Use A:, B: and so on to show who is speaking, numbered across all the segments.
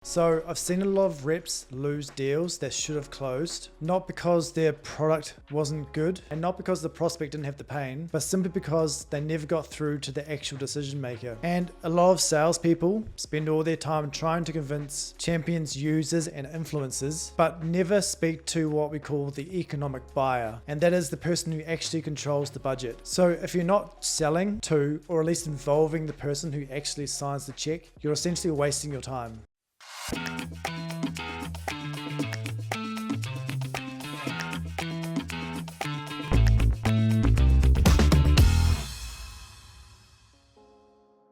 A: So I've seen a lot of reps lose deals that should have closed, not because their product wasn't good and not because the prospect didn't have the pain, but simply because they never got through to the actual decision maker. And a lot of salespeople spend all their time trying to convince champions, users and influencers, but never speak to what we call the economic buyer. And that is the person who actually controls the budget. So if you're not selling to, or at least involving the person who actually signs the check, you're essentially wasting your time.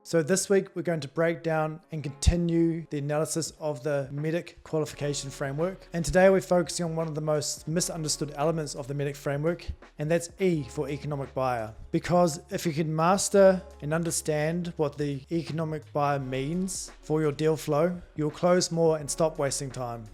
A: So this week we're going to break down and continue the analysis of the MEDDIC qualification framework. And today we're focusing on one of the most misunderstood elements of the MEDDIC framework, and that's E for economic buyer. Because if you can master and understand what the economic buyer means for your deal flow, you'll close more and stop wasting time.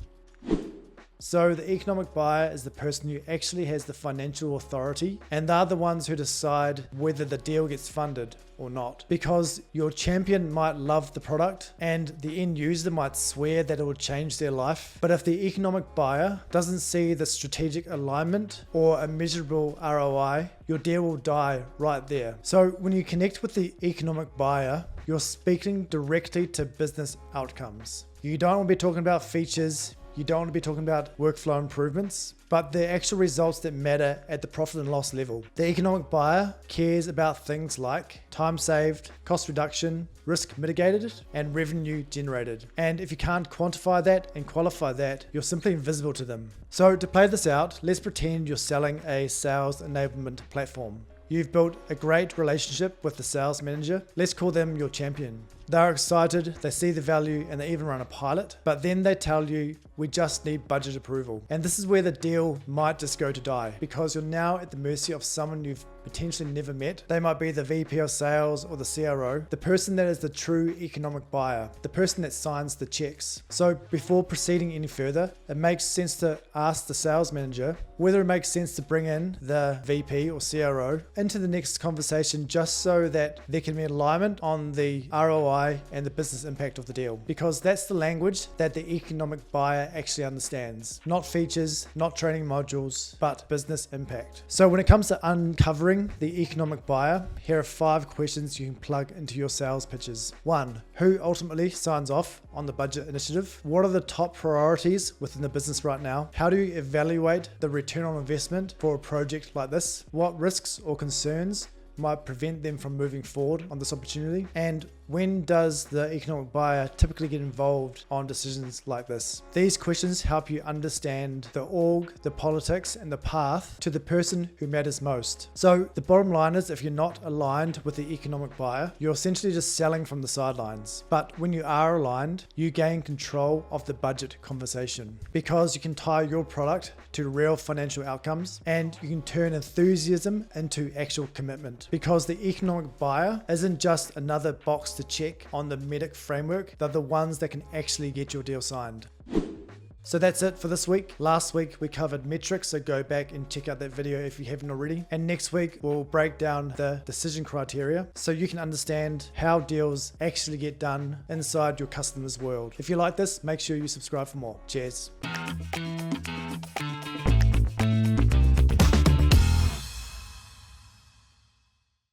A: So the economic buyer is the person who actually has the financial authority, and they're the ones who decide whether the deal gets funded or not. Because your champion might love the product and the end user might swear that it will change their life, but if the economic buyer doesn't see the strategic alignment or a measurable ROI, your deal will die right there. So when you connect with the economic buyer, you're speaking directly to business outcomes. You don't want to be talking about features. You don't want to be talking about workflow improvements, but the actual results that matter at the profit and loss level. The economic buyer cares about things like time saved, cost reduction, risk mitigated, and revenue generated. And if you can't quantify that and qualify that, you're simply invisible to them. So to play this out, let's pretend you're selling a sales enablement platform. You've built a great relationship with the sales manager. Let's call them your champion. They're excited, they see the value, and they even run a pilot, but then they tell you, we just need budget approval. And this is where the deal might just go to die, because you're now at the mercy of someone you've potentially never met. They might be the VP of sales or the CRO, the person that is the true economic buyer, the person that signs the checks. So before proceeding any further, it makes sense to ask the sales manager whether it makes sense to bring in the VP or CRO into the next conversation, just so that there can be alignment on the ROI and the business impact of the deal, because that's the language that the economic buyer actually understands. Not features, not training modules, but business impact. So when it comes to uncovering the economic buyer, here are 5 questions you can plug into your sales pitches. 1. Who ultimately signs off on the budget initiative? What are the top priorities within the business right now? How do you evaluate the return on investment for a project like this? What risks or concerns might prevent them from moving forward on this opportunity? And when does the economic buyer typically get involved on decisions like this? These questions help you understand the org, the politics, and the path to the person who matters most. So the bottom line is, if you're not aligned with the economic buyer, you're essentially just selling from the sidelines. But when you are aligned, you gain control of the budget conversation, because you can tie your product to real financial outcomes, and you can turn enthusiasm into actual commitment, because the economic buyer isn't just another box to check on the MEDDIC framework. They're the ones that can actually get your deal signed. So that's it for this week. Last week we covered metrics, so go back and check out that video if you haven't already. And next week we'll break down the decision criteria so you can understand how deals actually get done inside your customer's world. If you like this, make sure you subscribe for more. Cheers.